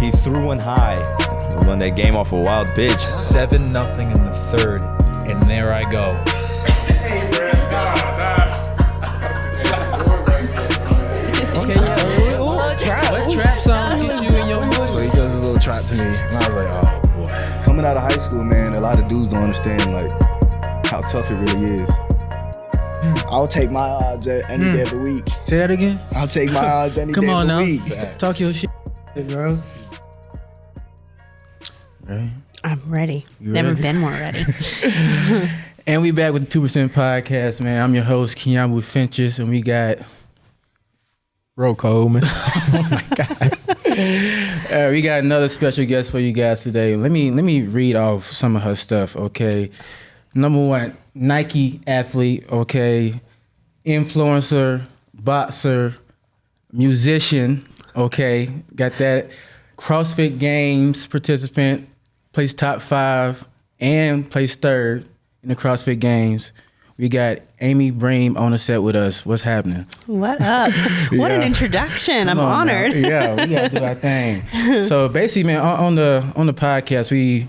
He threw one high. We won that game off a wild bitch. 7-0 in the third, and there I go. Okay, yeah. What trap song get you in your mood? So he does his little trap to me, and I was like, oh boy. Coming out of high school, man, a lot of dudes don't understand like how tough it really is. I'll take my odds any day of the week. Say that again. I'll take my odds any day of the week. Come on now. Talk your shit, bro. Right. I'm ready. You Never ready? been more ready. And we back with the 2% podcast, man. I'm your host, Keanu Finches, and we got Bro Coleman. oh my God. We got another special guest for you guys today. Let me read off some of her stuff, okay? Number one, Nike athlete, okay? Influencer, boxer, musician, okay? Got that. CrossFit Games participant, placed top 5 and placed 3rd in the CrossFit Games. We got Amy Bream on the set with us. What's happening? What up? What an introduction. I'm honored. Yeah, we gotta do our thing. So basically, man, on the podcast, we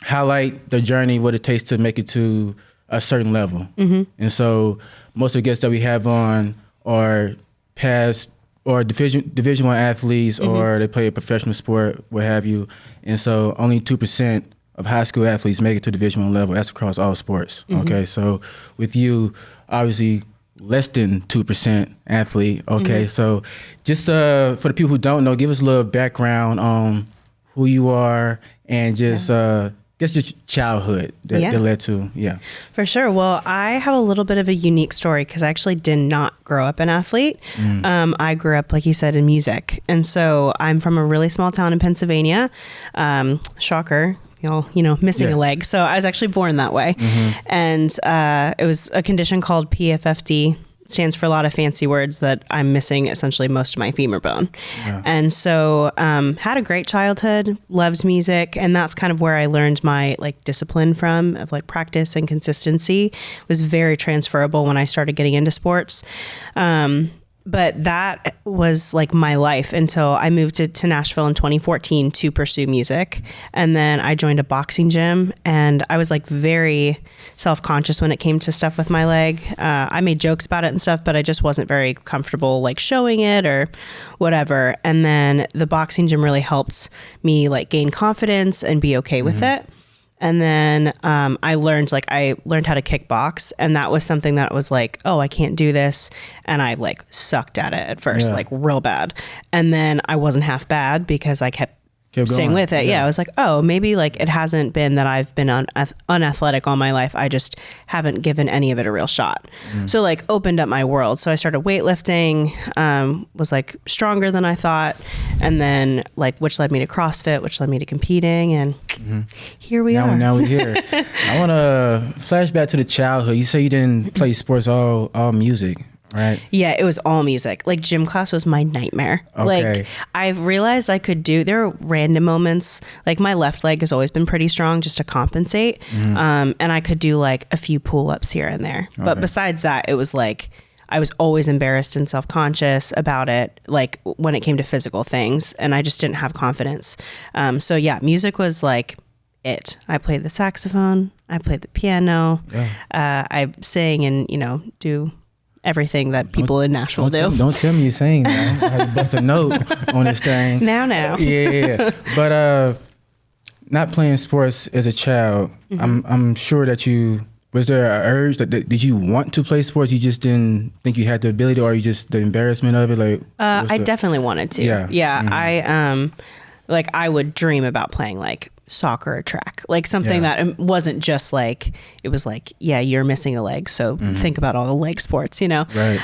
highlight the journey, what it takes to make it to a certain level. Mm-hmm. And so most of the guests that we have on are past or Division I athletes, mm-hmm. or they play a professional sport, what have you. And so only 2% of high school athletes make it to Division I level. That's across all sports. Mm-hmm. Okay, so with you, obviously less than 2% athlete. Okay, mm-hmm. So just for the people who don't know, give us a little background on who you are and just guess just childhood that led to, For sure. Well, I have a little bit of a unique story because I actually did not grow up an athlete. I grew up, like you said, in music. And so I'm from a really small town in Pennsylvania. Shocker. Missing a leg. So I was actually born that way. Mm-hmm. And it was a condition called PFFD. It stands for a lot of fancy words that I'm missing essentially most of my femur bone. Yeah. And so had a great childhood, loved music. And that's kind of where I learned my discipline from, of practice and consistency. It was very transferable when I started getting into sports. But that was my life until I moved to Nashville in 2014 to pursue music. And then I joined a boxing gym, and I was very self-conscious when it came to stuff with my leg. I made jokes about it and stuff, but I just wasn't very comfortable showing it or whatever. And then the boxing gym really helped me gain confidence and be okay with it. And then I learned how to kickbox, and that was something that was oh, I can't do this. And I sucked at it at first, real bad. And then I wasn't half bad because I kept staying with it. Yeah. I was oh, maybe it hasn't been that I've been unathletic all my life. I just haven't given any of it a real shot. So opened up my world. So I started weightlifting, was stronger than I thought. And then which led me to CrossFit, which led me to competing. And here we are. Now we're here. I want to flash back to the childhood. You say you didn't play sports, all music. Right. Yeah, it was all music. Gym class was my nightmare. Okay. I've realized there are random moments. My left leg has always been pretty strong just to compensate. And I could do a few pull-ups here and there. Okay. But besides that, it was I was always embarrassed and self-conscious about it, when it came to physical things. And I just didn't have confidence. So yeah, music was it. I played the saxophone. I played the piano. Yeah. I sing and, do everything that people in Nashville do. Don't tell me you're saying that. I have to bust a note on this thing. Now. Yeah. But not playing sports as a child, I'm sure that was there an urge did you want to play sports? You just didn't think you had the ability, or you just the embarrassment of it? I definitely wanted to. Yeah. Mm-hmm. I would dream about playing soccer or track, something that wasn't just it was you're missing a leg, so think about all the leg sports, Right.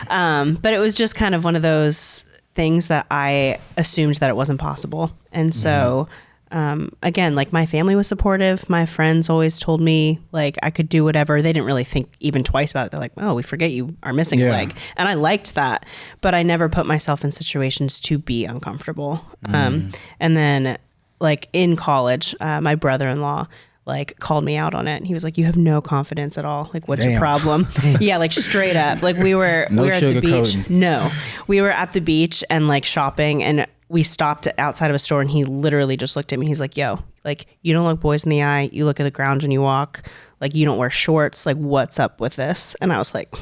But it was just kind of one of those things that I assumed that it wasn't possible. And so again, my family was supportive. My friends always told me I could do whatever. They didn't really think even twice about it. They're oh, we forget you are missing a leg. And I liked that, but I never put myself in situations to be uncomfortable. And then in college, my brother-in-law called me out on it, and he was you have no confidence at all. What's your problem? Yeah, straight up. We were at the beach. No, we were at the beach and shopping, and we stopped outside of a store and he literally just looked at me. He's like, yo, like, you don't look boys in the eye. You look at the ground when you walk. Like, you don't wear shorts. Like, what's up with this? And I was like,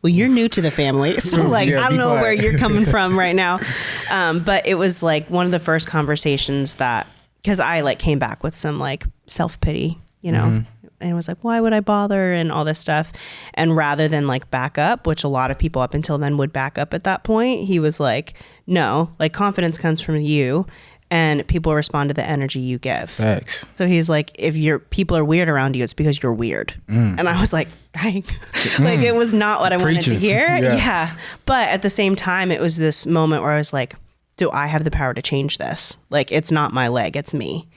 well, you're new to the family. So like, I don't know where you're coming from right now. But it was like one of the first conversations that, cause I like came back with some like self-pity, you know, and it was like, why would I bother? And all this stuff. And rather than like back up, which a lot of people up until then would back up at that point, he was like, no, like confidence comes from you and people respond to the energy you give. Facts. So he's like, if people are weird around you, it's because you're weird. And I was like, dang, like it was not what I wanted to hear. Yeah. But at the same time, it was this moment where I was like, do I have the power to change this? Like, it's not my leg, it's me.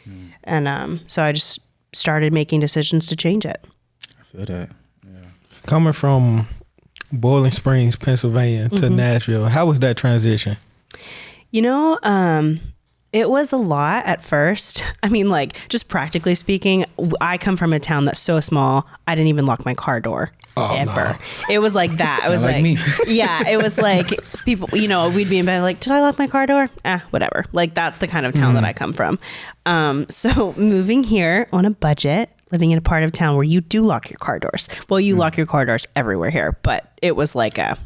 And so I just started making decisions to change it. I feel that. Yeah. Coming from Boiling Springs, Pennsylvania to Nashville, how was that transition? You know, it was a lot at first. I mean, like, just practically speaking, I come from a town that's so small, I didn't even lock my car door. Ever. No. It was like that. It was like me. Yeah, it was like people, you know, we'd be in bed like, did I lock my car door? Whatever. Like, that's the kind of town that I come from. So moving here on a budget, living in a part of town where you do lock your car doors. Well, you lock your car doors everywhere here, but it was like a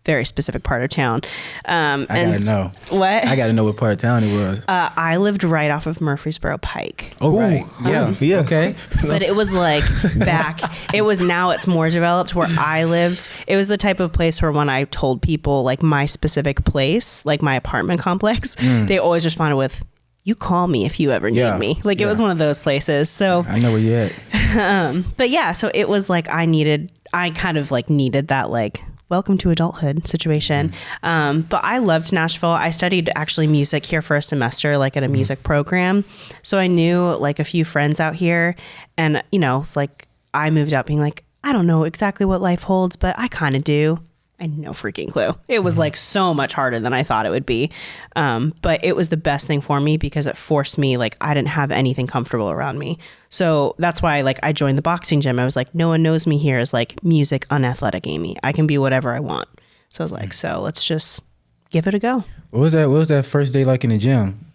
very specific part of town. I gotta know. What? I gotta know what part of town it was. I lived right off of Murfreesboro Pike. Oh, right. Yeah. Yeah. Okay. But it was like now it's more developed where I lived. It was the type of place where when I told people like my specific place, like my apartment complex, they always responded with, you call me if you ever need me. Like it was one of those places. So I know where you at. But yeah, so it was like I kind of like needed that like welcome to adulthood situation. But I loved Nashville. I studied actually music here for a semester, like at a music program. So I knew like a few friends out here and, you know, it's like I moved out being like, I don't know exactly what life holds, but I kind of do. I had no freaking clue. It was like so much harder than I thought it would be. But it was the best thing for me because it forced me, like I didn't have anything comfortable around me. So that's why like I joined the boxing gym. I was like, no one knows me here as like music unathletic Amy. I can be whatever I want. So I was like, so let's just give it a go. What was that first day like in the gym?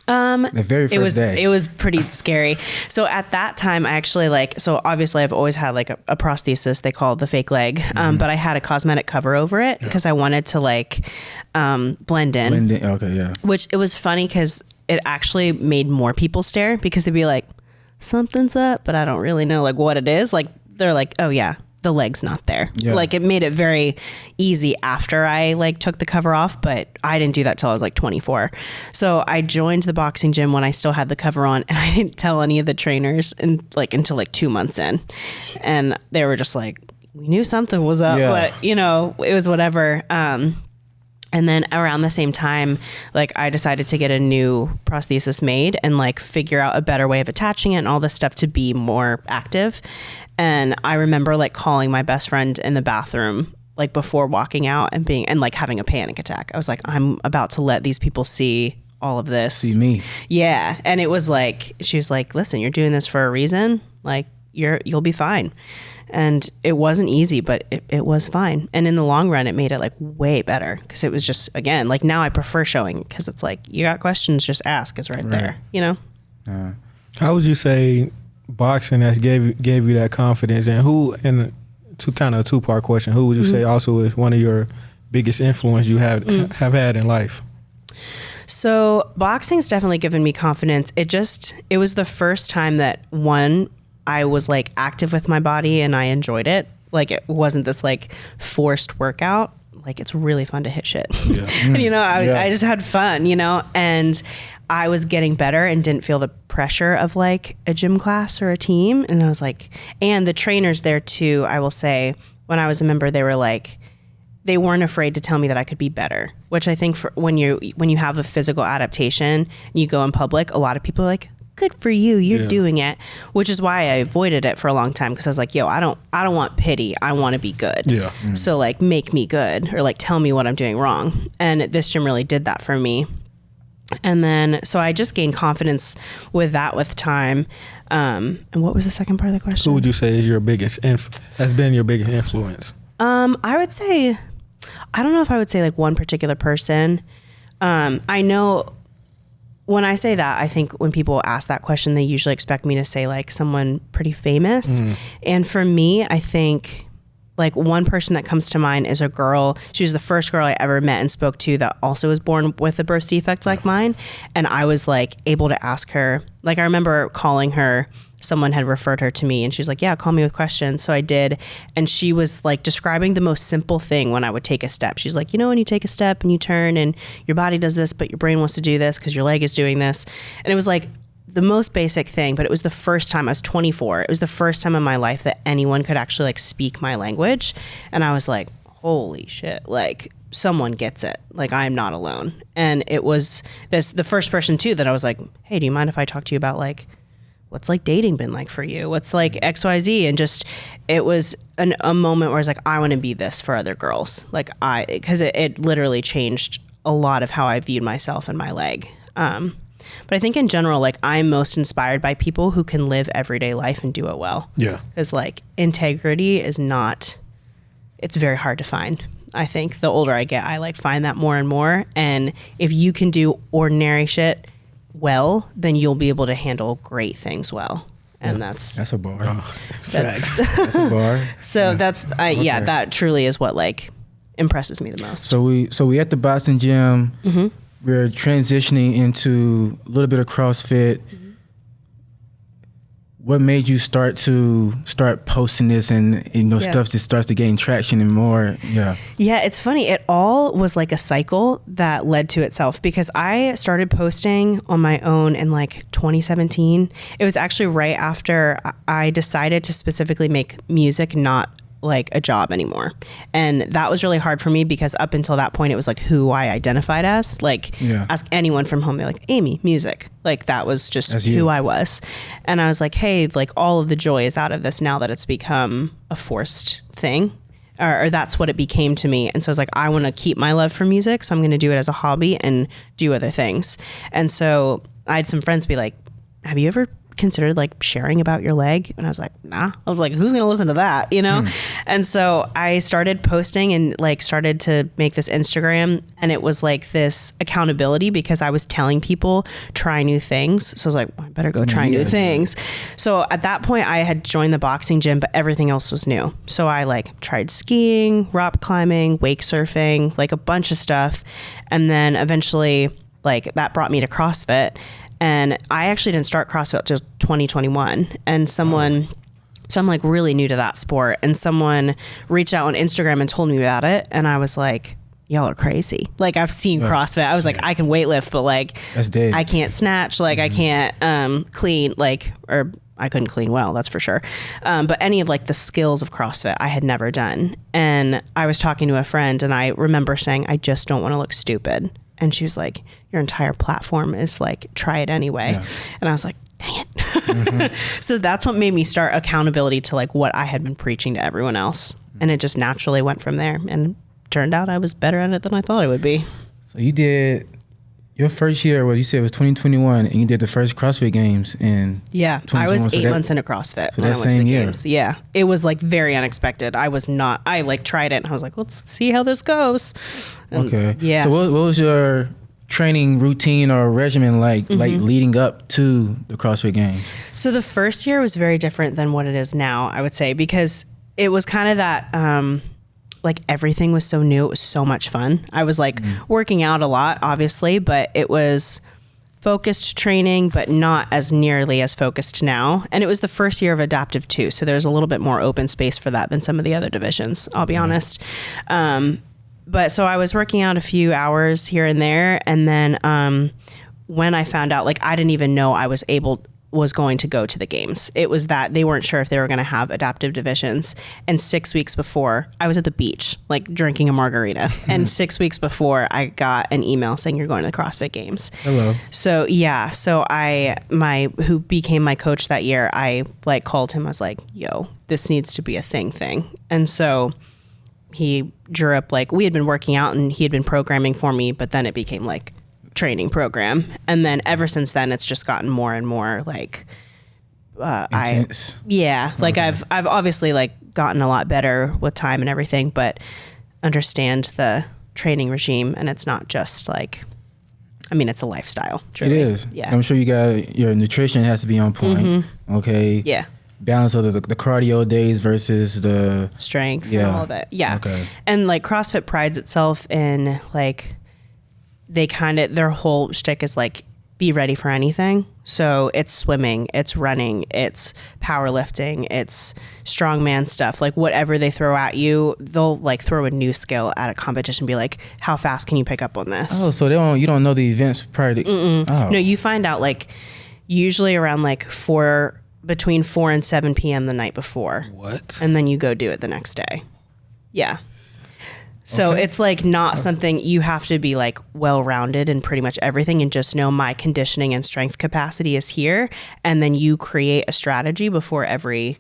The very first day. It was pretty scary. So at that time, I actually so obviously I've always had like a prosthesis they call the fake leg. But I had a cosmetic cover over it because I wanted to blend in. Okay. Yeah. Which it was funny because it actually made more people stare because they'd be like, something's up, but I don't really know like what it is. Like they're like, oh yeah, the leg's not there. Yeah. Like it made it very easy after I like took the cover off, but I didn't do that till I was like 24. So I joined the boxing gym when I still had the cover on and I didn't tell any of the trainers until like 2 months in. And they were just like, we knew something was up, but you know, it was whatever. And then around the same time, like I decided to get a new prosthesis made and like figure out a better way of attaching it and all this stuff to be more active. And I remember like calling my best friend in the bathroom, like before walking out and like having a panic attack. I was like, I'm about to let these people see all of this. See me. Yeah. And it was like, she was like, listen, you're doing this for a reason. Like you'll be fine. And it wasn't easy, but it was fine. And in the long run, it made it like way better because it was just, again, like now I prefer showing because it's like, you got questions, just ask. It's right there, you know? How would you say boxing has gave you that confidence, and to kind of a two-part question, who would you say also is one of your biggest influence you have had in life? So boxing's definitely given me confidence. It was the first time that I was like active with my body and I enjoyed it. Like it wasn't this like forced workout. Like it's really fun to hit shit. Yeah. And you know, I just had fun, you know, and I was getting better and didn't feel the pressure of like a gym class or a team. And I was like, and the trainers there too, I will say when I was a member, they were like, they weren't afraid to tell me that I could be better, which I think for when you have a physical adaptation and you go in public, a lot of people are like, good for you, you're doing it, which is why I avoided it for a long time because I was like, yo, I don't want pity, I want to be good. Yeah. So like make me good or like tell me what I'm doing wrong. And this gym really did that for me. And then so I just gained confidence with that with time. And what was the second part of the question? Who would you say is has been your biggest influence? I would say, I don't know if I would say like one particular person. I know when I say that, I think when people ask that question, they usually expect me to say like someone pretty famous. And for me, I think like one person that comes to mind is a girl. She was the first girl I ever met and spoke to that also was born with a birth defect like mine. And I was like able to ask her, like I remember calling her, someone had referred her to me and she's like, yeah, call me with questions. So I did. And she was like describing the most simple thing when I would take a step. She's like, you know, when you take a step and you turn and your body does this, but your brain wants to do this because your leg is doing this. And it was like the most basic thing, but it was the first time. I was 24. It was the first time in my life that anyone could actually like speak my language. And I was like, holy shit, like someone gets it. Like I'm not alone. And it was the first person too that I was like, hey, do you mind if I talk to you about like, what's like dating been like for you? What's like XYZ? And just, it was a moment where I was like, I want to be this for other girls. Like because it literally changed a lot of how I viewed myself and my leg. But I think in general, like I'm most inspired by people who can live everyday life and do it well. Yeah. Because like integrity is not, it's very hard to find. I think the older I get, I like find that more and more. And if you can do ordinary shit well, then you'll be able to handle great things well. And that's a bar. that's That's a bar. So that's, yeah, Okay. that truly is what like impresses me the most. So we at the boxing gym. We're transitioning into a little bit of CrossFit. What made you start posting this and stuff just starts to gain traction and more? Yeah, it's funny. It all was like a cycle that led to itself because I started posting on my own in like 2017. It was actually right after I decided to specifically make music not like a job anymore. And that was really hard for me because up until that point, it was like who I identified as. Like ask anyone from home, they're like, Amy, music. Like that was just who I was. And I was like, hey, like all of the joy is out of this now that it's become a forced thing. Or that's what it became to me. And so I was like, I want to keep my love for music. So I'm going to do it as a hobby and do other things. And so I had some friends be like, have you ever considered like sharing about your leg? And I was like, nah. I was like, who's gonna listen to that, you know? And so I started posting and like started to make this Instagram, and it was like this accountability because I was telling people try new things. So I was like, well, I better go try new things. So at that point I had joined the boxing gym, but everything else was new. So I like tried skiing, rock climbing, wake surfing, like a bunch of stuff. And then eventually like that brought me to CrossFit. And I actually didn't start CrossFit till 2021. And so I'm like really new to that sport. And someone reached out on Instagram and told me about it. And I was like, y'all are crazy. Like I've seen CrossFit. I was like, I can weightlift, but like I can't snatch. Like I can't clean, like, or I couldn't clean well, that's for sure. But any of like the skills of CrossFit I had never done. And I was talking to a friend and I remember saying, I just don't want to look stupid. And she was like, your entire platform is like, try it anyway. Yeah. And I was like, dang it. So that's what made me start accountability to like what I had been preaching to everyone else. And it just naturally went from there. And turned out I was better at it than I thought I would be. So you did your first year, what you said was 2021, and you did the first CrossFit Games in I was 8 months into CrossFit so when I that went to the same year. games. Yeah, it was like very unexpected. I like tried it and I was like, let's see how this goes. And okay. Yeah. So what was your training routine or regimen like leading up to the CrossFit Games? So the first year was very different than what it is now, I would say, because it was kind of that like everything was so new. It was so much fun. I was like working out a lot, obviously, but it was focused training, but not as nearly as focused now. And it was the first year of adaptive too. So there's a little bit more open space for that than some of the other divisions, I'll be honest. But so I was working out a few hours here and there. And then when I found out, like, I didn't even know I was going to go to the games. It was that they weren't sure if they were going to have adaptive divisions. And 6 weeks before, I was at the beach, like drinking a margarita. And 6 weeks before, I got an email saying you're going to the CrossFit Games. Hello. So yeah, so who became my coach that year, I like called him. I was like, yo, this needs to be a thing. And so he drew up, like, we had been working out and he had been programming for me, but then it became like training program. And then ever since then, it's just gotten more and more like intense. Like I've obviously like gotten a lot better with time and everything, but understand the training regime. And it's not just like I mean, it's a lifestyle. Truly. It is. Yeah. I'm sure you got your nutrition has to be on point. Okay. Yeah. Balance of the cardio days versus the Strength and all of it. Yeah. Okay. And like CrossFit prides itself in like, their whole shtick is like, be ready for anything. So it's swimming, it's running, it's powerlifting, it's strongman stuff. Like whatever they throw at you, they'll like throw a new skill at a competition and be like, how fast can you pick up on this? Oh, so you don't know the events prior to. Oh. No, you find out like usually around like between 4 and 7 p.m. the night before. What? And then you go do it the next day. Yeah. So it's like not something you have to be like well-rounded in pretty much everything and just know my conditioning and strength capacity is here. And then you create a strategy before every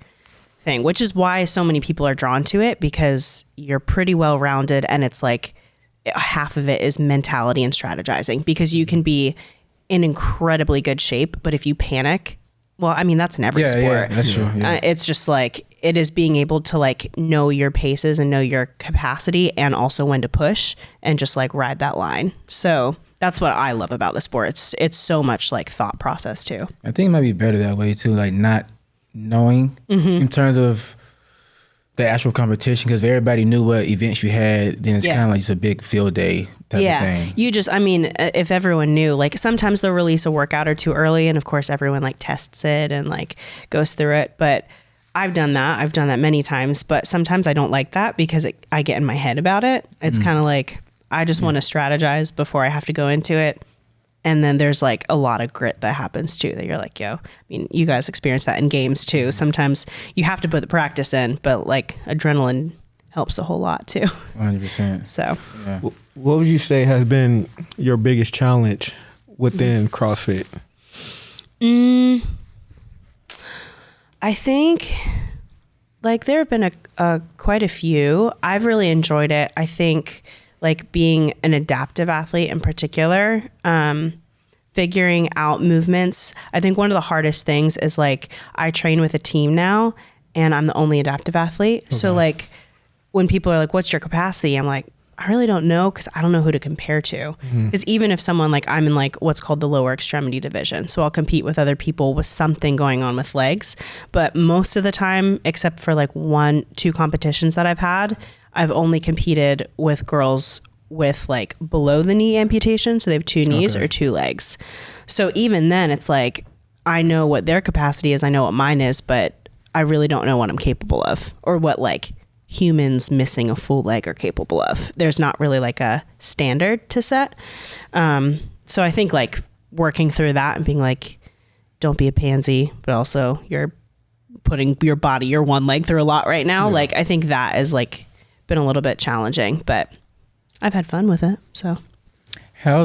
thing, which is why so many people are drawn to it, because you're pretty well-rounded and it's like half of it is mentality and strategizing, because you can be in incredibly good shape, but if you panic, well, I mean, that's in every sport. Yeah, that's true. Yeah. It's just like, it is being able to like know your paces and know your capacity and also when to push and just like ride that line. So that's what I love about the sport. It's so much like thought process too. I think it might be better that way too, like not knowing in terms of the actual competition, because if everybody knew what events you had, then it's kind of like just a big field day type of thing. You just, I mean, if everyone knew, like sometimes they'll release a workout or two early and of course everyone like tests it and like goes through it. But I've done that many times, but sometimes I don't like that because I get in my head about it. It's kind of like, I just want to strategize before I have to go into it. And then there's like a lot of grit that happens too, that you're like, yo, I mean, you guys experience that in games too. Sometimes you have to put the practice in, but like adrenaline helps a whole lot too. 100%. So What would you say has been your biggest challenge within CrossFit? I think like there have been quite a few. I've really enjoyed it. I think like being an adaptive athlete in particular, figuring out movements. I think one of the hardest things is like I train with a team now and I'm the only adaptive athlete. Okay. So like when people are like, what's your capacity? I'm like, I really don't know, because I don't know who to compare to. Because even if someone like, I'm in like what's called the lower extremity division, so I'll compete with other people with something going on with legs. But most of the time, except for like 1-2 competitions that I've had, I've only competed with girls with like below the knee amputation. So they have 2 knees or 2 legs. So even then it's like, I know what their capacity is. I know what mine is, but I really don't know what I'm capable of, or what like humans missing a full leg are capable of. There's not really like a standard to set. So I think like working through that and being like, don't be a pansy, but also you're putting your body, your one leg through a lot right now. Like, I think that has like been a little bit challenging, but I've had fun with it. So how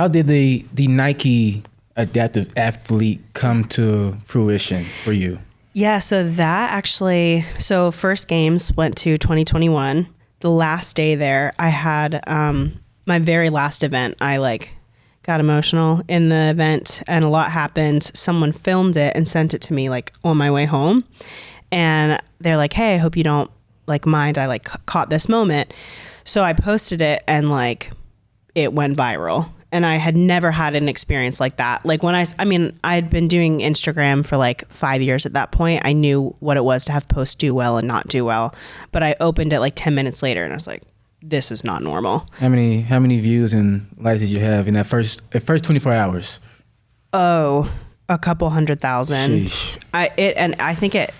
did the Nike adaptive athlete come to fruition for you? Yeah, so that actually, first games went to 2021. The last day there, I had my very last event. I like got emotional in the event and a lot happened. Someone filmed it and sent it to me like on my way home. And they're like, hey, I hope you don't like mind. I like caught this moment. So I posted it and like it went viral. And I had never had an experience like that. Like when I'd been doing Instagram for like 5 years at that point. I knew what it was to have posts do well and not do well. But I opened it like 10 minutes later and I was like, this is not normal. How many views and likes did you have in that first 24 hours? Oh, a couple 100,000. Sheesh. I think it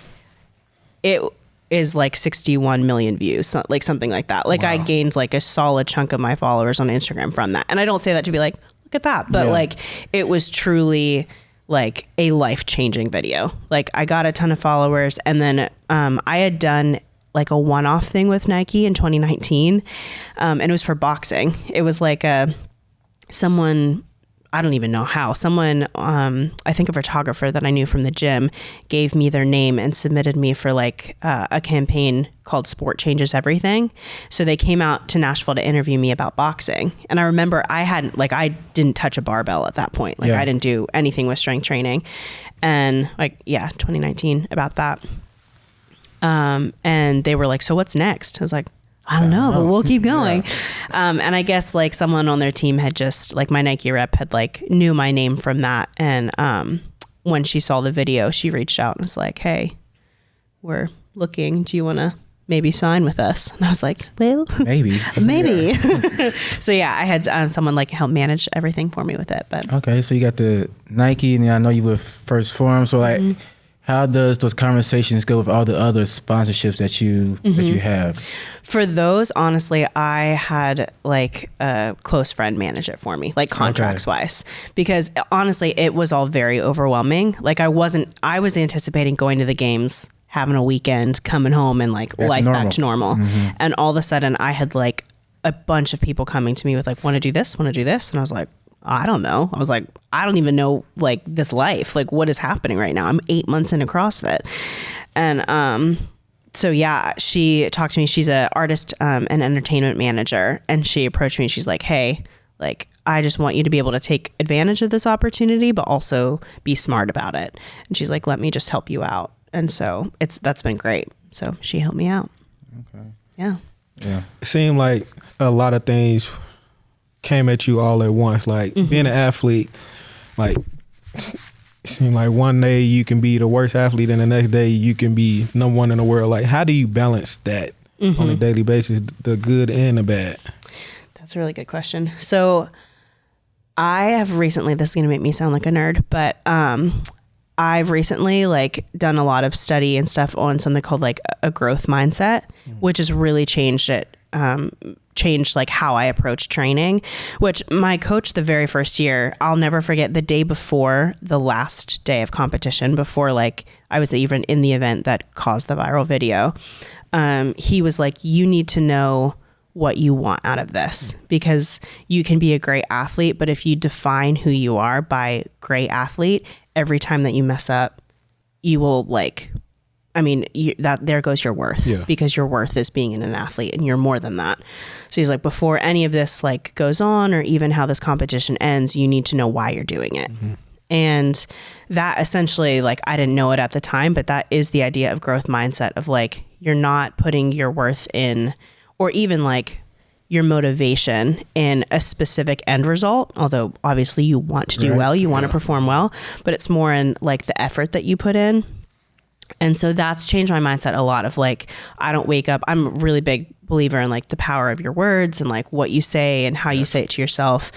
is like 61 million views, like something like that. Like wow. I gained like a solid chunk of my followers on Instagram from that. And I don't say that to be like, look at that. But like, it was truly like a life-changing video. Like I got a ton of followers. And then I had done like a one-off thing with Nike in 2019. And it was for boxing. It was like someone, I don't even know how, someone, I think a photographer that I knew from the gym gave me their name and submitted me for like a campaign called Sport Changes Everything. So they came out to Nashville to interview me about boxing. And I remember I didn't touch a barbell at that point. Like I didn't do anything with strength training. And 2019 about that. And they were like, so what's next? I was like, I don't know, but we'll keep going. And I guess like someone on their team had just like my Nike rep had like knew my name from that. And when she saw the video, she reached out and was like, hey, we're looking. Do you want to maybe sign with us? And I was like, well, Maybe. So yeah, I had someone like help manage everything for me with it. But Okay, so you got the Nike, and I know you with First Form. So like, how does those conversations go with all the other sponsorships that you have? for those, honestly, I had like a close friend manage it for me, like contracts wise, because honestly, it was all very overwhelming. Like I was anticipating going to the games, having a weekend, coming home, and like life back to normal. And all of a sudden I had like a bunch of people coming to me with like, want to do this. And I was like, I don't know. I was like, I don't even know like this life, like what is happening right now. I'm 8 months into CrossFit. And, so yeah, she talked to me. She's an artist, and entertainment manager. And she approached me and she's like, hey, like, I just want you to be able to take advantage of this opportunity, but also be smart about it. And she's like, let me just help you out. And so that's been great. So she helped me out. Okay. Yeah. Yeah. It seemed like a lot of things came at you all at once. Like being an athlete, like it seemed like one day you can be the worst athlete and the next day you can be number one in the world. Like how do you balance that on a daily basis, the good and the bad? That's a really good question. So I have recently, this is going to make me sound like a nerd, but I've recently like done a lot of study and stuff on something called like a growth mindset, which has really changed it. Changed like how I approach training, which my coach the very first year, I'll never forget the day before the last day of competition, before like I was even in the event that caused the viral video. He was like, you need to know what you want out of this, because you can be a great athlete, but if you define who you are by great athlete, every time that you mess up, you will like, there goes your worth, because your worth is being an athlete and you're more than that. So he's like, before any of this like goes on, or even how this competition ends, you need to know why you're doing it. And that essentially, like, I didn't know it at the time, but that is the idea of growth mindset of like, you're not putting your worth in, or even like your motivation in a specific end result. Although obviously you want to do well, you want to perform well, but it's more in like the effort that you put in. And so that's changed my mindset a lot of like, I don't wake up. I'm a really big believer in like the power of your words and like what you say and how you say it to yourself.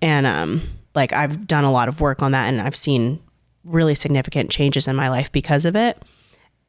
And like I've done a lot of work on that, and I've seen really significant changes in my life because of it.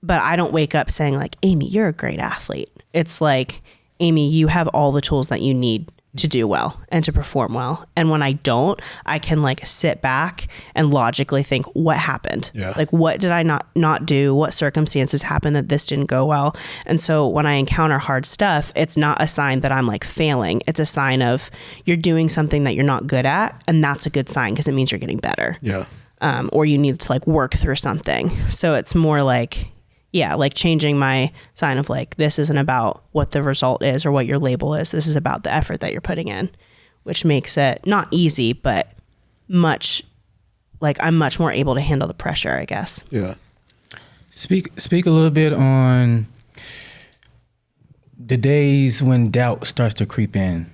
But I don't wake up saying like, Amy, you're a great athlete. It's like, Amy, you have all the tools that you need to do well and to perform well. And when I don't, I can like sit back and logically think, what happened? Like, what did I not do? What circumstances happened that this didn't go well? And so when I encounter hard stuff, it's not a sign that I'm like failing. It's a sign of you're doing something that you're not good at. And that's a good sign, because it means you're getting better. Or you need to like work through something. So it's more like, like changing my sign of like, this isn't about what the result is or what your label is. This is about the effort that you're putting in, which makes it not easy, but much like I'm much more able to handle the pressure, I guess. Speak a little bit on the days when doubt starts to creep in.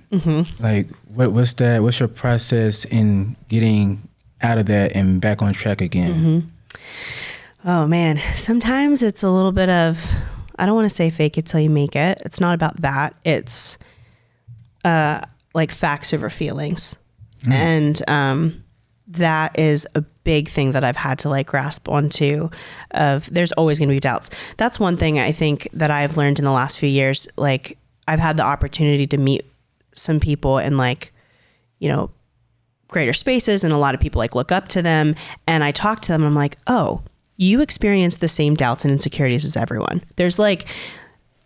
Like what's that? What's your process in getting out of that and back on track again? Oh man, sometimes it's a little bit of, I don't want to say fake it till you make it. It's not about that. It's like facts over feelings. And that is a big thing that I've had to like grasp onto, of there's always going to be doubts. That's one thing I think that I've learned in the last few years. Like I've had the opportunity to meet some people in like, you know, greater spaces, and a lot of people like look up to them, and I talk to them and I'm like, oh, you experience the same doubts and insecurities as everyone. There's like,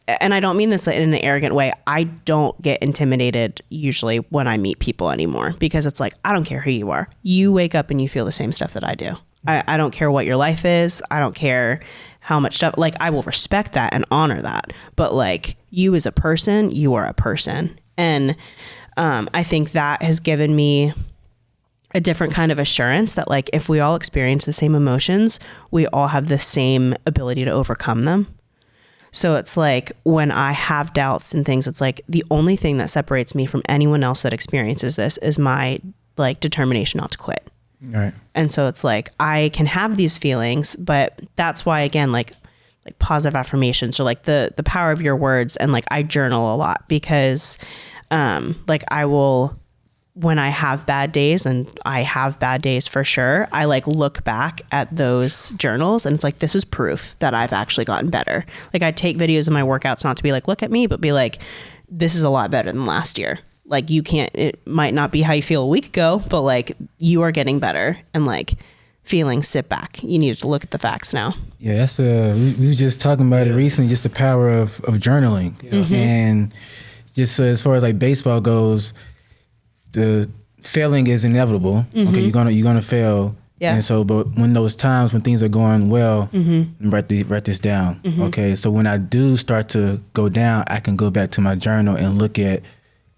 and I don't mean this in an arrogant way, I don't get intimidated usually when I meet people anymore, because it's like, I don't care who you are. You wake up and you feel the same stuff that I do. I don't care what your life is. I don't care how much stuff, like I will respect that and honor that. But like you as a person, you are a person. And I think that has given me a different kind of assurance that like, if we all experience the same emotions, we all have the same ability to overcome them. So it's like when I have doubts and things, it's like the only thing that separates me from anyone else that experiences this is my like determination not to quit. Right. And so it's like I can have these feelings, but that's why, again, like positive affirmations or like the power of your words, and like I journal a lot because like I will, when I have bad days, and I have bad days for sure, I like look back at those journals and it's like, this is proof that I've actually gotten better. Like I take videos of my workouts, not to be like, look at me, but be like, this is a lot better than last year. Like you can't, it might not be how you feel a week ago, but like you are getting better, and like feelings, sit back. You need to look at the facts now. Yeah, that's we were just talking about it recently, just the power of journaling. And just as far as like baseball goes, the failing is inevitable. Okay, you're gonna fail. Yeah. And so, but when those times when things are going well, write this down. Okay, so when I do start to go down, I can go back to my journal and look at,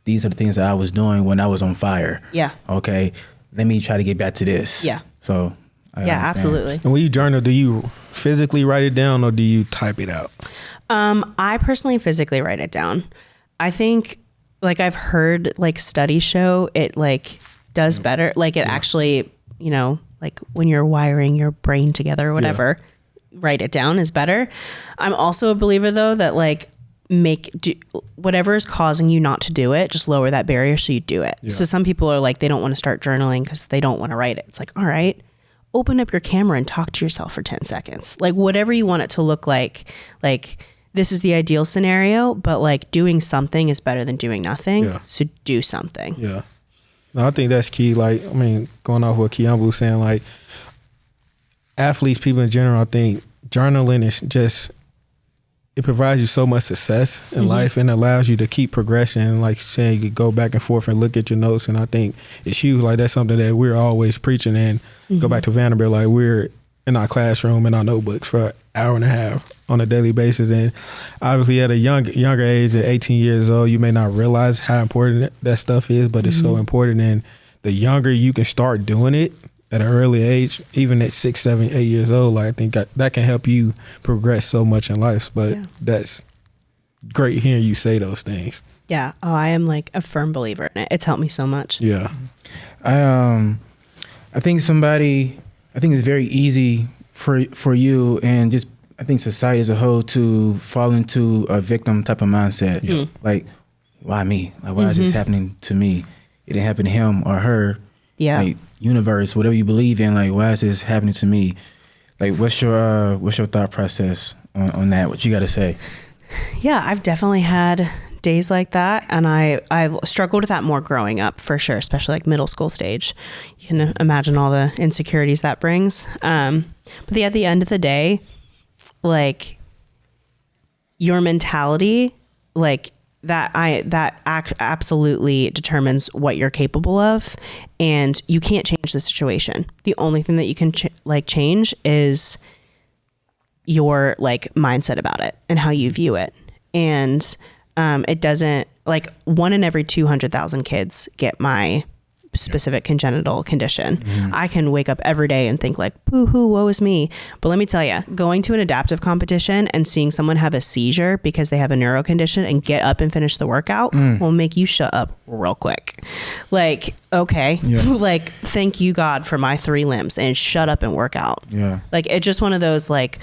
these are the things that I was doing when I was on fire. Yeah. Okay, let me try to get back to this. Yeah. So. I understand. Absolutely. And when you journal, do you physically write it down or do you type it out? I personally physically write it down. I think like I've heard like studies show it like does better. Like it actually, you know, like when you're wiring your brain together or whatever, write it down is better. I'm also a believer though that like whatever is causing you not to do it, just lower that barrier so you do it. So some people are like, they don't want to start journaling because they don't want to write it. It's like, all right, open up your camera and talk to yourself for 10 seconds. Like whatever you want it to look like this is the ideal scenario, but like doing something is better than doing nothing. Yeah. So do something. Yeah. No, I think that's key. Like, I mean, going off what Kiambu was saying, like athletes, people in general, I think journaling is just, it provides you so much success in life and allows you to keep progressing. Like saying, you could go back and forth and look at your notes. And I think it's huge. Like that's something that we're always preaching. And go back to Vanderbilt, like we're in our classroom in our notebooks for an hour and a half on a daily basis. And obviously at a younger age, at 18 years old, you may not realize how important that stuff is, but it's so important. And the younger you can start doing it at an early age, even at 6, 7, 8 years old, like I think that can help you progress so much in life. But that's great hearing you say those things. Yeah. Oh, I am like a firm believer in it. It's helped me so much. Yeah. I think it's very easy for you and just I think society as a whole to fall into a victim type of mindset. Yeah. Like, why me? Like, why is this happening to me? It didn't happen to him or her. Yeah. Like, universe, whatever you believe in, like, why is this happening to me? Like, what's your thought process on that? What you got to say? Yeah, I've definitely had days like that, and I struggled with that more growing up for sure, especially like middle school stage. You can imagine all the insecurities that brings. But at the end of the day, like your mentality, like that absolutely determines what you're capable of, and you can't change the situation. The only thing that you can change is your like mindset about it and how you view it. And it doesn't, like 1 in every 200,000 kids get my specific congenital condition. I can wake up every day and think like, boo-hoo, woe is me. But let me tell you, going to an adaptive competition and seeing someone have a seizure because they have a neuro condition and get up and finish the workout will make you shut up real quick. Like, okay, like, thank you God for my 3 limbs and shut up and work out. Yeah. Like, it's just one of those, like,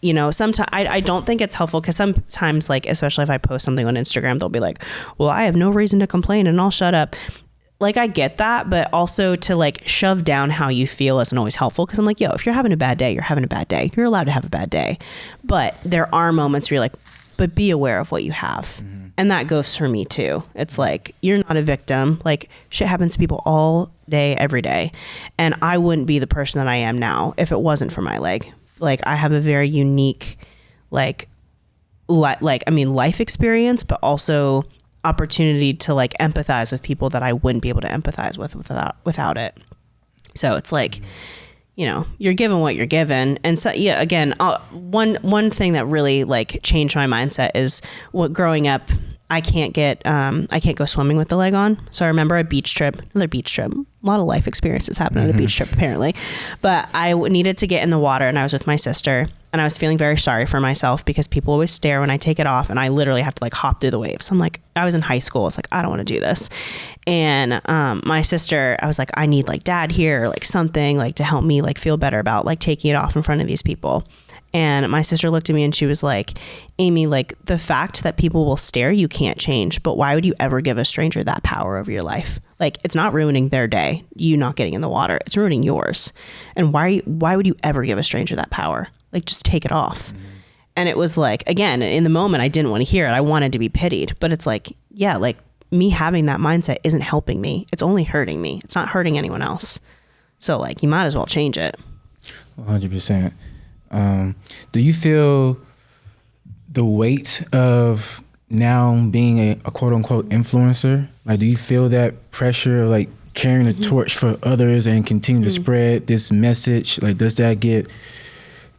you know, sometimes I don't think it's helpful because sometimes, like, especially if I post something on Instagram, they'll be like, well, I have no reason to complain and I'll shut up. Like, I get that, but also to like shove down how you feel isn't always helpful. Cause I'm like, yo, if you're having a bad day, you're having a bad day. You're allowed to have a bad day. But there are moments where you're like, but be aware of what you have. And that goes for me too. It's like, you're not a victim. Like, shit happens to people all day, every day. And I wouldn't be the person that I am now if it wasn't for my leg. Like, I have a very unique, life experience, but also opportunity to like empathize with people that I wouldn't be able to empathize with without it. So it's like, you know, you're given what you're given. And so, yeah, again, one thing that really like changed my mindset is growing up, I can't go swimming with the leg on. So I remember another beach trip, a lot of life experiences happened on a beach trip apparently, but I needed to get in the water and I was with my sister and I was feeling very sorry for myself because people always stare when I take it off, and I literally have to like hop through the waves. I'm like, I was in high school. It's like, I don't want to do this. And my sister, I was like, I need like dad here, like something like to help me like feel better about like taking it off in front of these people. And my sister looked at me and she was like, Amy, like the fact that people will stare, you can't change, but why would you ever give a stranger that power over your life? Like, it's not ruining their day, you not getting in the water, it's ruining yours. And why would you ever give a stranger that power? Like, just take it off. Mm-hmm. And it was like, again, in the moment, I didn't want to hear it. I wanted to be pitied, but it's like, yeah, like me having that mindset isn't helping me. It's only hurting me. It's not hurting anyone else. So like, you might as well change it. 100%. Do you feel the weight of now being a quote unquote influencer? Like, do you feel that pressure of like carrying the torch for others and continue to spread this message? Like, does that get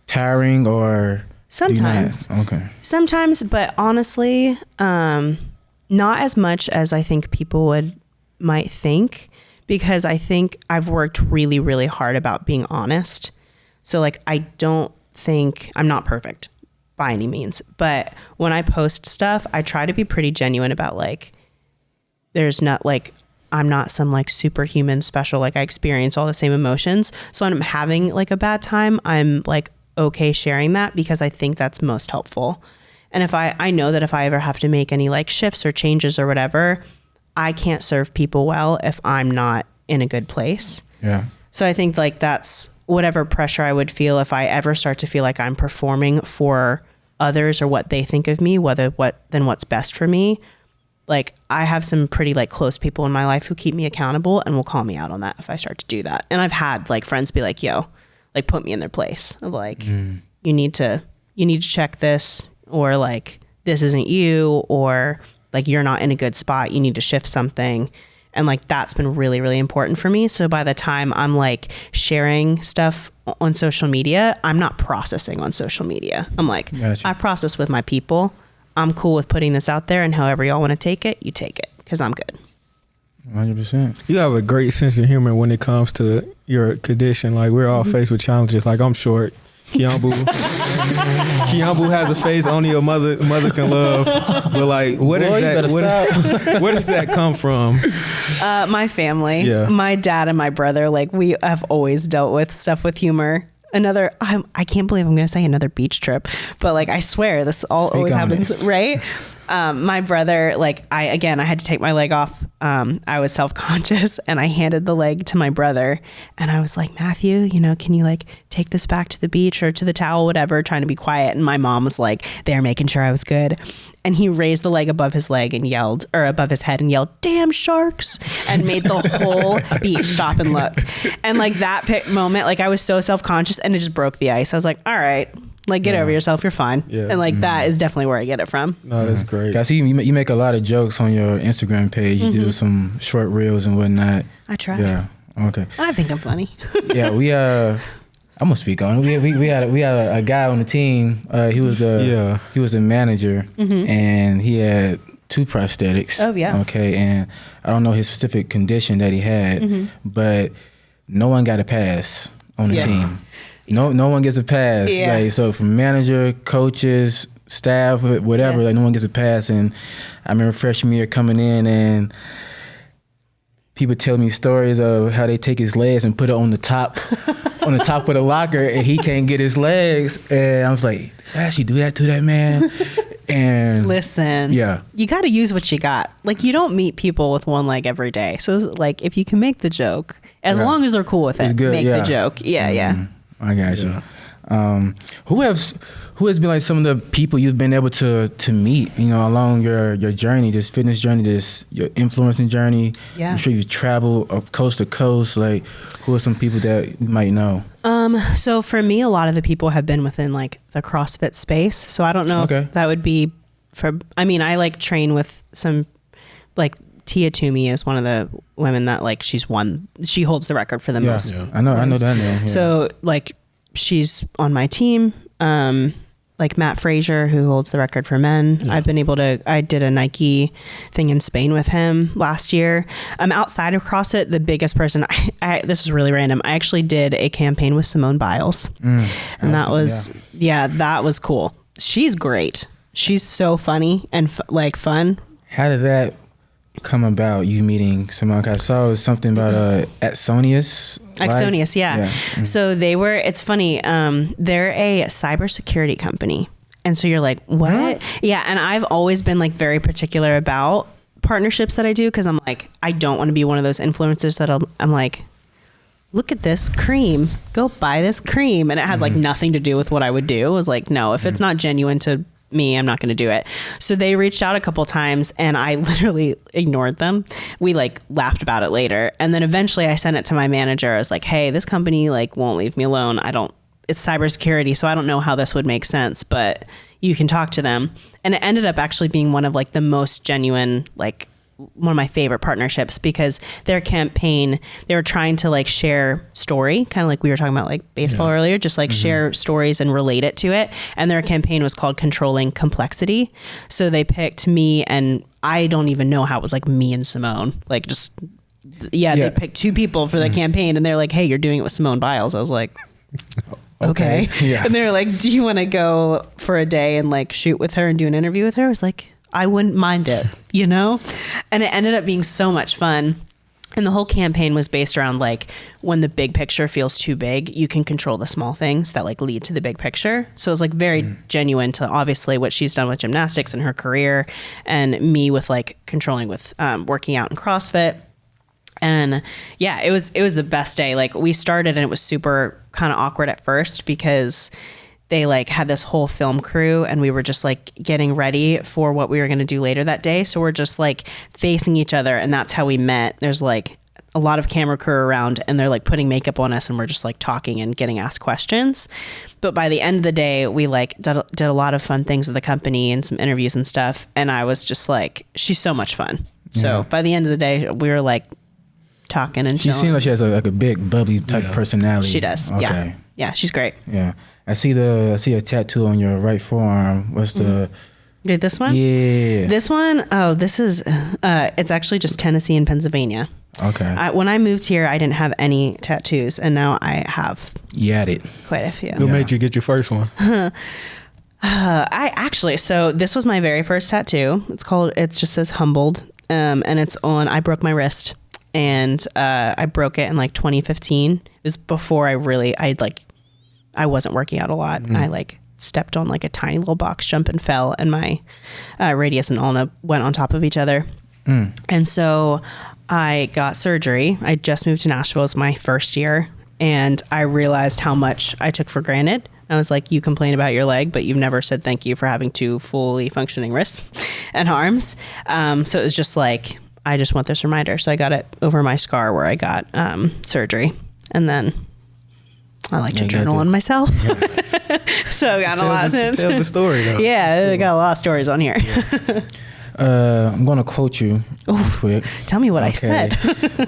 tiring or? Sometimes. Okay. Sometimes, but honestly, not as much as I think people might think, because I think I've worked really, really hard about being honest. So like, I don't think I'm not perfect by any means, but when I post stuff, I try to be pretty genuine about like, there's not like, I'm not some like superhuman special, like I experience all the same emotions. So when I'm having like a bad time, I'm like okay sharing that because I think that's most helpful. And if I know that if I ever have to make any like shifts or changes or whatever, I can't serve people well if I'm not in a good place. Yeah. So I think like that's whatever pressure I would feel if I ever start to feel like I'm performing for others or what they think of me, then what's best for me. Like, I have some pretty like close people in my life who keep me accountable and will call me out on that if I start to do that. And I've had like friends be like, yo, like put me in their place of like, you need to check this, or like, this isn't you, or like, you're not in a good spot. You need to shift something. And like, that's been really, really important for me. So by the time I'm like sharing stuff on social media, I'm not processing on social media. I'm like, Gotcha. I process with my people. I'm cool with putting this out there, and however y'all want to take it, you take it, because I'm good. 100%. You have a great sense of humor when it comes to your condition. Like, we're all faced with challenges. Like, I'm short. Kiambu has a face only a mother can love. But like, where does that come from? My family, Yeah. My dad and my brother, like we have always dealt with stuff with humor. I can't believe I'm going to say another beach trip, but like, I swear this always happens, right? My brother, like I had to take my leg off. I was self-conscious and I handed the leg to my brother and I was like, Matthew, can you like take this back to the beach or to the towel, whatever, trying to be quiet. And my mom was like there making sure I was good. And he raised the leg above his head and yelled, damn sharks, and made the whole beach stop and look. And like that moment, like I was so self-conscious and it just broke the ice. I was like, all right, like get over yourself, you're fine. Yeah. And like that is definitely where I get it from. No, that's great. I see you make a lot of jokes on your Instagram page. You do some short reels and whatnot. I try. Yeah. Okay. I think I'm funny. Yeah, I'm gonna speak on it. We had a guy on the team. He was a manager, and he had 2 prosthetics. Oh yeah. Okay, and I don't know his specific condition that he had, but no one got a pass on the team. No one gets a pass. Yeah. Like, so from manager, coaches, staff, whatever, like no one gets a pass. And I remember freshman year coming in and people tell me stories of how they take his legs and put it on the top of the locker and he can't get his legs. And I was like, did I actually do that to that man? And listen, you got to use what you got. Like, you don't meet people with one leg every day. So like, if you can make the joke, as long as they're cool with it, make the joke. Yeah. I got you. Who has been like some of the people you've been able to meet, along your journey, this fitness journey, your influencing journey? Yeah. I'm sure you've traveled coast to coast. Like, who are some people that you might know? So for me, a lot of the people have been within like the CrossFit space. So I don't know if that would be I like train with some, like Tia Toomey is one of the women that like she holds the record for the most. Yeah. I know that name. Yeah. So like she's on my team. like Matt Frazier, who holds the record for men. Yeah. I did a Nike thing in Spain with him last year. Outside of CrossFit, the biggest person, this is really random. I actually did a campaign with Simone Biles. And that was cool. She's great. She's so funny and fun. How did that come about, you meeting Simone? I saw it was something about Axonius. Axonius, yeah. So it's funny, they're a cybersecurity company. And so you're like, what? Huh? Yeah, and I've always been like very particular about partnerships that I do, because I'm like, I don't want to be one of those influencers that I'm like, look at this cream, go buy this cream. And it has like nothing to do with what I would do. I was like, no, if it's not genuine to me, I'm not going to do it. So they reached out a couple times and I literally ignored them. We like laughed about it later. And then eventually I sent it to my manager. I was like, hey, this company like won't leave me alone. It's cybersecurity, so I don't know how this would make sense, but you can talk to them. And it ended up actually being one of like the most genuine, like one of my favorite partnerships, because their campaign, they were trying to like share story, kind of like we were talking about like baseball earlier, just like share stories and relate it to it. And their campaign was called Controlling Complexity. So they picked me, and I don't even know how it was like me and Simone, like just, they picked two people for the campaign, and they're like, hey, you're doing it with Simone Biles. I was like, okay. Yeah. And they were like, do you want to go for a day and like shoot with her and do an interview with her? I was like, I wouldn't mind it, you know? And it ended up being so much fun. And the whole campaign was based around like, when the big picture feels too big, you can control the small things that like lead to the big picture. So it was like very genuine to obviously what she's done with gymnastics and her career, and me with like controlling with working out in CrossFit. And yeah, it was the best day. Like we started and it was super kind of awkward at first, because they like had this whole film crew and we were just like getting ready for what we were going to do later that day. So we're just like facing each other, and that's how we met. There's like a lot of camera crew around, and they're like putting makeup on us, and we're just like talking and getting asked questions. But by the end of the day, we like did a lot of fun things with the company and some interviews and stuff. And I was just like, she's so much fun. So by the end of the day, we were like talking and chilling. She seems like she has a big bubbly type personality. She does. Okay. Yeah, she's great. Yeah. I see a tattoo on your right forearm. What's the... Dude, this one? Yeah. This one, this is, it's actually just Tennessee and Pennsylvania. Okay. When I moved here, I didn't have any tattoos, and now I have. You had it. Quite a few. Who made you get your first one? So this was my very first tattoo. It just says Humbled, and it's on, I broke my wrist, and I broke it in like 2015. It was before I wasn't working out a lot. I like stepped on like a tiny little box jump and fell, and my radius and ulna went on top of each other. And so I got surgery. I just moved to Nashville. It was my first year, and I realized how much I took for granted. I was like, you complain about your leg, but you've never said thank you for having two fully functioning wrists and arms. So it was just like, I just want this reminder. So I got it over my scar where I got surgery, and then I like to journal on myself. Yeah. So I got a lot since. Tells the story though. Yeah, cool. I got a lot of stories on here. Yeah. I'm going to quote you quick. Tell me what I said.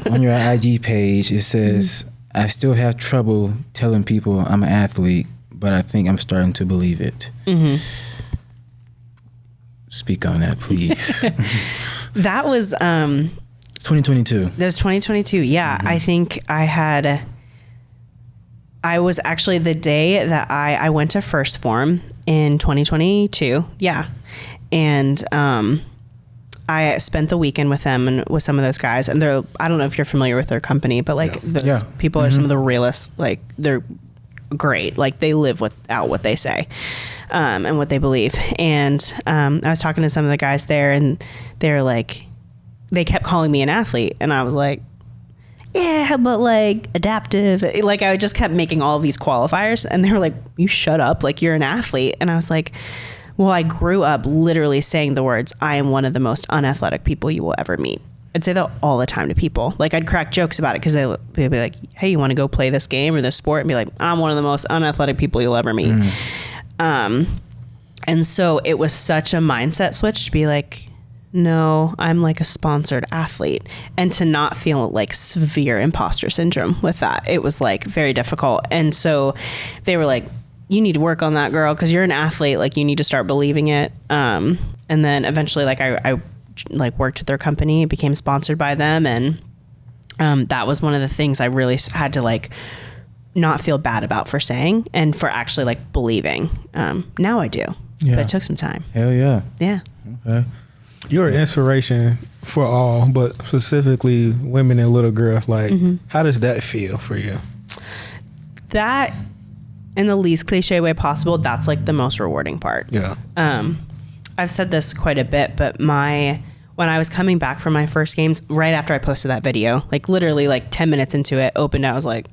On your IG page, it says, I still have trouble telling people I'm an athlete, but I think I'm starting to believe it. Speak on that, please. That was 2022. That was 2022. Yeah, I think I was actually the day that I went to First Form in 2022. Yeah. And I spent the weekend with them and with some of those guys. And I don't know if you're familiar with their company, but like those people are some of the realists. Like they're great. Like they live out what they say and what they believe. And I was talking to some of the guys there, and they're like, they kept calling me an athlete. And I was like, yeah, but like adaptive. Like I just kept making all of these qualifiers, and they were like, you shut up. Like you're an athlete. And I was like, well, I grew up literally saying the words, I am one of the most unathletic people you will ever meet. I'd say that all the time to people. Like I'd crack jokes about it, because they'd be like, hey, you want to go play this game or this sport? And be like, I'm one of the most unathletic people you'll ever meet. And so it was such a mindset switch to be like, no, I'm like a sponsored athlete, and to not feel like severe imposter syndrome with that. It was like very difficult. And so they were like, you need to work on that, girl, because you're an athlete. Like, you need to start believing it. And then eventually, like, I like worked with their company, became sponsored by them, and that was one of the things I really had to like not feel bad about for saying and for actually like believing. Now I do, but it took some time. Hell yeah. Yeah. Okay. You're an inspiration for all, but specifically women and little girls. Like, how does that feel for you? That, in the least cliche way possible, that's like the most rewarding part. Yeah. I've said this quite a bit, but when I was coming back from my first games, right after I posted that video, like literally like 10 minutes into it, opened, I was like,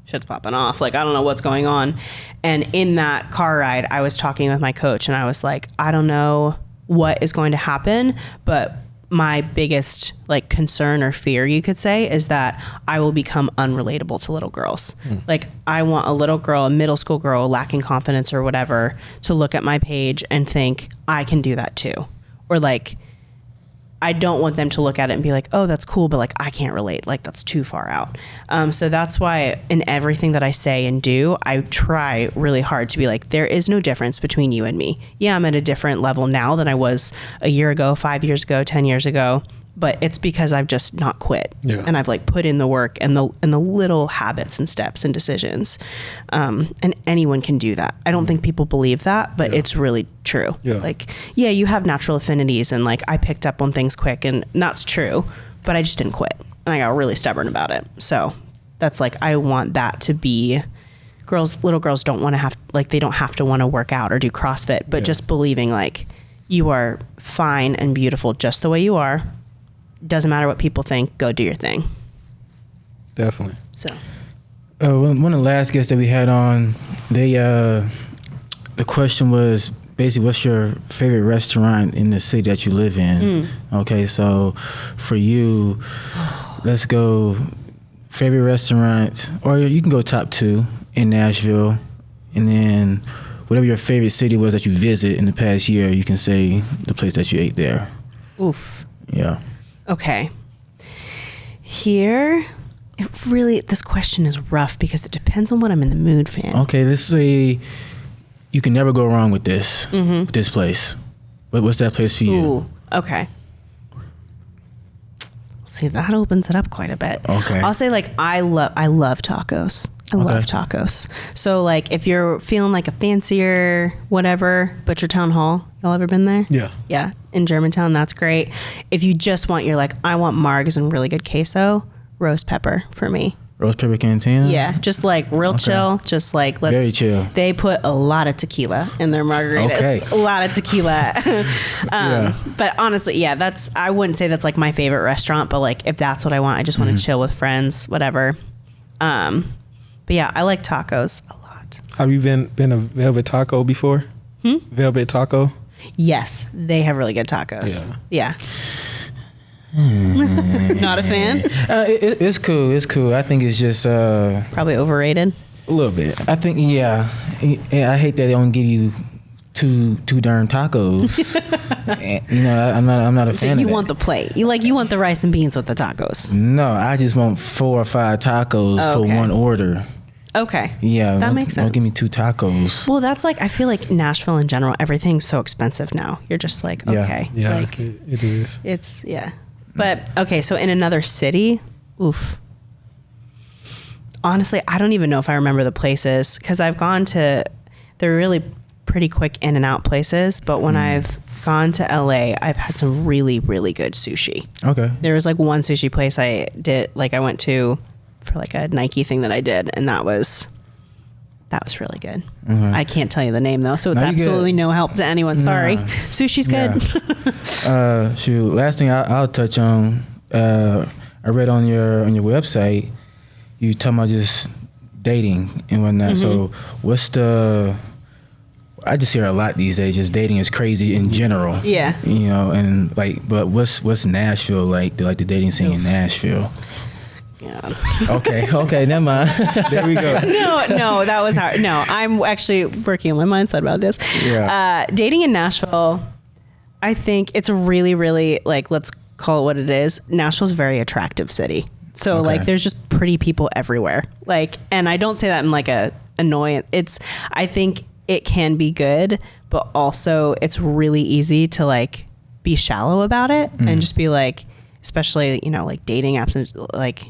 shit's popping off. Like, I don't know what's going on. And in that car ride, I was talking with my coach and I was like, I don't know what is going to happen, but my biggest like concern or fear, you could say, is that I will become unrelatable to little girls. Like, I want a little girl, a middle school girl lacking confidence or whatever, to look at my page and think I can do that too. Or like, I don't want them to look at it and be like, oh, that's cool, but like, I can't relate. Like, that's too far out. So that's why in everything that I say and do, I try really hard to be like, there is no difference between you and me. Yeah, I'm at a different level now than I was a year ago, 5 years ago, 10 years ago. But it's because I've just not quit. Yeah. And I've like put in the work and the little habits and steps and decisions. And anyone can do that. I don't think people believe that, but it's really true. Yeah. Like, yeah, you have natural affinities and like I picked up on things quick, and that's true, but I just didn't quit. And I got really stubborn about it. So that's like, I want that to be little girls don't want to have, like, they don't have to want to work out or do CrossFit, but just believing like you are fine and beautiful just the way you are. Doesn't matter what people think. Go do your thing. Definitely. So, one of the last guests that we had on, the question was basically, what's your favorite restaurant in the city that you live in? Okay, so for you, let's go favorite restaurant, or you can go top 2 in Nashville, and then whatever your favorite city was that you visit in the past year, you can say the place that you ate there. Oof. Yeah. Okay. Here, this question is rough because it depends on what I'm in the mood for. Okay, let's say you can never go wrong with this place. What's that place for you? Ooh, okay. See, that opens it up quite a bit. Okay. I'll say like I love tacos. I love tacos. So like if you're feeling like a fancier whatever, Butchertown Hall, y'all ever been there? Yeah. Yeah. In Germantown, that's great. If you just want I want margs and really good queso, Roast Pepper for me. Roast Pepper Cantina? Yeah, just like real chill, just like very chill. They put a lot of tequila in their margaritas. Okay. A lot of tequila. But honestly, yeah, I wouldn't say that's like my favorite restaurant, but like if that's what I want, I just want to chill with friends, whatever. But yeah, I like tacos a lot. Have you been a Velvet Taco before? Velvet Taco? Yes, they have really good tacos. Yeah. Not a fan? It's cool. It's cool. I think it's just probably overrated. A little bit. I think I hate that they don't give you two darn tacos. I'm not a fan of that. So you want the plate. You want the rice and beans with the tacos. No, I just want 4 or 5 tacos for one order. Okay. Yeah. That makes sense. Don't give me 2 tacos. Well, that's like, I feel like Nashville in general, everything's so expensive now. You're just like, okay. Yeah, like, it is. It's, yeah. But, okay, so in another city, oof. Honestly, I don't even know if I remember the places because I've gone to, they're really pretty quick in and out places. But when I've gone to LA, I've had some really, really good sushi. Okay. There was like one sushi place I went to for like a Nike thing that I did, and that was really good. I can't tell you the name though, so it's absolutely no help to anyone. Sorry. Sushi's good. Shoot. Last thing I'll touch on. I read on your website, you talking about just dating and whatnot. So what's I just hear a lot these days. Just dating is crazy in general. Yeah. And like, but what's Nashville like? The dating scene in Nashville. Yeah. Okay, never mind. There we go. No, that was hard. No, I'm actually working on my mindset about this. Yeah. Dating in Nashville, I think it's a really, really, like, let's call it what it is. Nashville's a very attractive city. So like there's just pretty people everywhere. Like, and I don't say that in like a annoying. I think it can be good, but also it's really easy to like be shallow about it and just be like, especially, you know, like dating apps and like,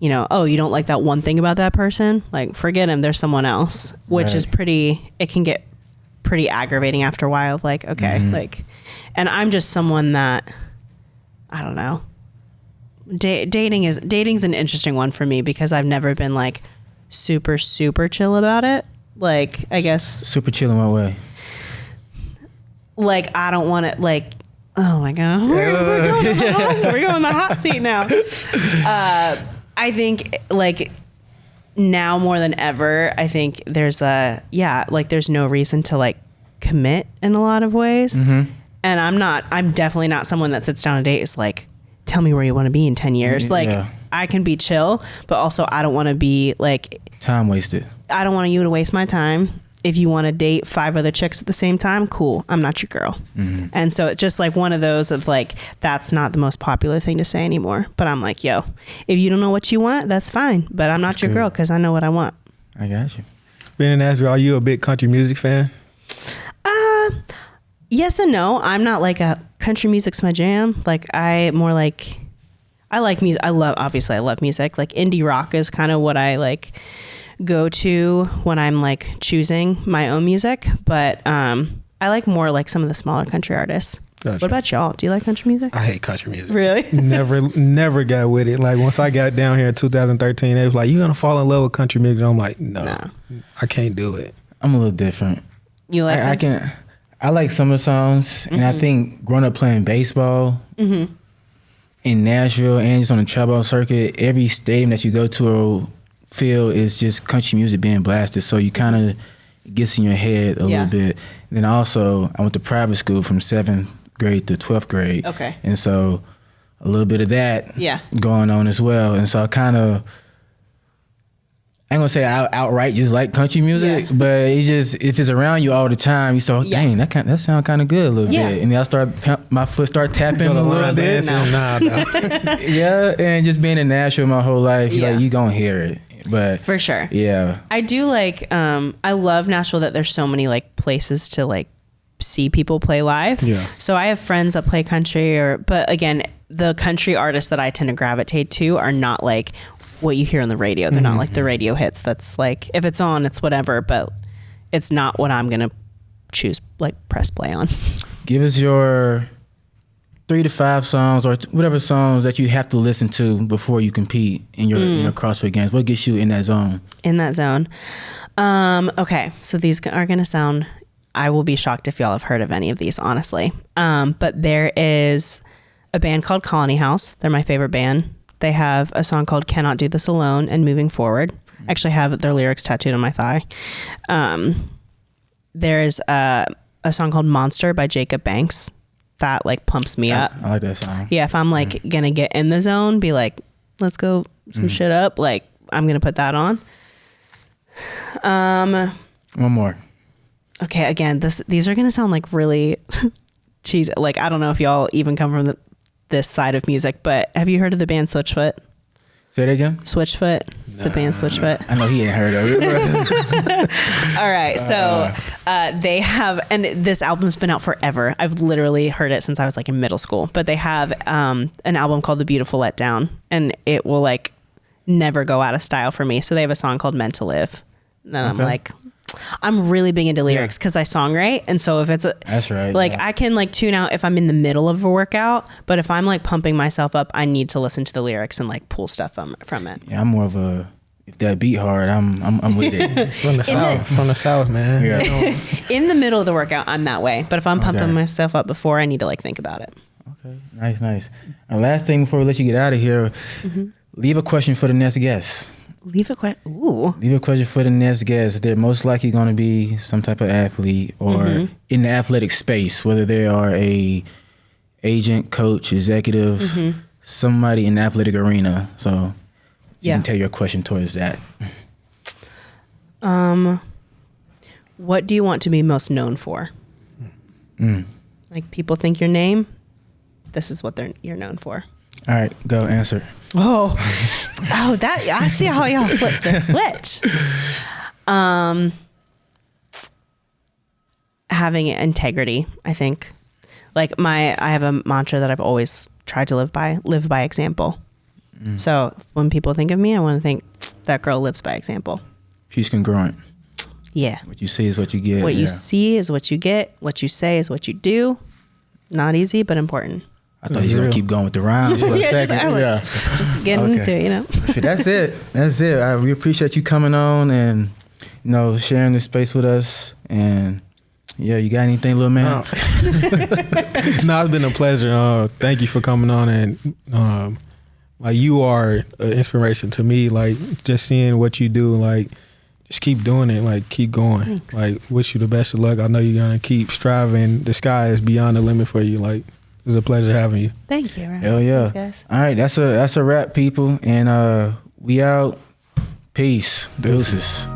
you know, oh, you don't like that one thing about that person? Like, forget him. There's someone else, which is it can get pretty aggravating after a while. Like, okay, like, and I'm just someone that, I don't know. Dating's an interesting one for me because I've never been like super, super chill about it. Like, I guess. Super chill in what way? Like, I don't want to, like, oh my God. We're going the hot seat now. I think, like, now more than ever, I think there's there's no reason to, like, commit in a lot of ways. And I'm definitely not someone that sits down a date is like, tell me where you want to be in 10 years. Like, I can be chill, but also I don't want to be, like... Time wasted. I don't want you to waste my time. If you want to date 5 other chicks at the same time, cool. I'm not your girl. And so it's just like one of those of like, that's not the most popular thing to say anymore. But I'm like, yo, if you don't know what you want, that's fine. But I'm not your girl because I know what I want. I got you. Being in Nashville, are you a big country music fan? Yes and no. I'm not like a country music's my jam. Like I like music. I love music. Like indie rock is kind of what I like go to when I'm like choosing my own music, but I like more like some of the smaller country artists. Gotcha. What about y'all? Do you like country music? I hate country music. Really? never got with it. Like once I got down here in 2013, they was like, "You gonna fall in love with country music?" And I'm like, no, I can't do it. I'm a little different. You like? I like some of the songs, and I think growing up playing baseball in Nashville and just on the travel circuit, every stadium that you go to or feel is just country music being blasted, so you kind of gets in your head a little bit. And then also I went to private school from 7th grade to 12th grade, and so a little bit of that going on as well. And so I kind of, I ain't gonna say I outright just like country music, but it just, if it's around you all the time, you start, dang, that sound kind of good a little bit, and then my foot start tapping a little bit. And just being in Nashville my whole life, like, you gonna hear it. But for sure. Yeah. I do like, I love Nashville that there's so many like places to like see people play live. Yeah. So I have friends that play country but again, the country artists that I tend to gravitate to are not like what you hear on the radio. They're not like the radio hits. That's like, if it's on, it's whatever, but it's not what I'm going to choose, like press play on. Give us your 3 to 5 songs or whatever songs that you have to listen to before you compete in your CrossFit games. What gets you in that zone? In that zone. Okay. So these are going to sound, I will be shocked if y'all have heard of any of these, honestly. But there is a band called Colony House. They're my favorite band. They have a song called Cannot Do This Alone and Moving Forward. I actually have their lyrics tattooed on my thigh. There's a song called Monster by Jacob Banks. That like pumps me up. I like that song. Yeah, if I'm like gonna get in the zone, be like, let's go some shit up, like I'm gonna put that on. One more. Okay, again, these are gonna sound like really cheesy. Like, I don't know if y'all even come from this side of music, but have you heard of the band Switchfoot? Say that again? Switchfoot. The band Switchfoot. I know he ain't heard of it. All right, so they have, and this album's been out forever. I've literally heard it since I was like in middle school, but they have an album called The Beautiful Letdown, and it will like never go out of style for me. So they have a song called Meant to Live. And then I'm like, I'm really big into lyrics because I songwrite, and so if it's that's right, like I can like tune out if I'm in the middle of a workout, but if I'm like pumping myself up, I need to listen to the lyrics and like pull stuff from it. Yeah, I'm more of a, if that beat hard, I'm with it. From the south, man. Yeah. In the middle of the workout, I'm that way, but if I'm pumping myself up before, I need to like think about it. Okay, nice. And last thing before we let you get out of here, leave a question for the next guest. Leave a question for the next guest. They're most likely going to be some type of athlete or in the athletic space, whether they are a agent, coach, executive, somebody in the athletic arena. So you can tell your question towards that. What do you want to be most known for? Like, people think your name, this is what you're known for. All right, go answer. That I see how y'all flip the switch. Having integrity, I think. Like I have a mantra that I've always tried to live by example. So when people think of me, I want to think that girl lives by example. She's congruent. Yeah. What you see is what you get. What you see is what you get. What you say is what you do. Not easy, but important. I thought he was going to keep going with the rounds for a second. Just getting into it, you know. That's it. We appreciate you coming on and, sharing this space with us. And, yeah, you got anything, little man? No, it's been a pleasure. Thank you for coming on. And, you are an inspiration to me. Like, just seeing what you do, like, just keep doing it. Like, keep going. Thanks. Like, wish you the best of luck. I know you're going to keep striving. The sky is beyond the limit for you. Like, it was a pleasure having you. Thank you. Ryan. Hell yeah. Thanks, guys. All right, that's a wrap, people. And we out. Peace. Deuces.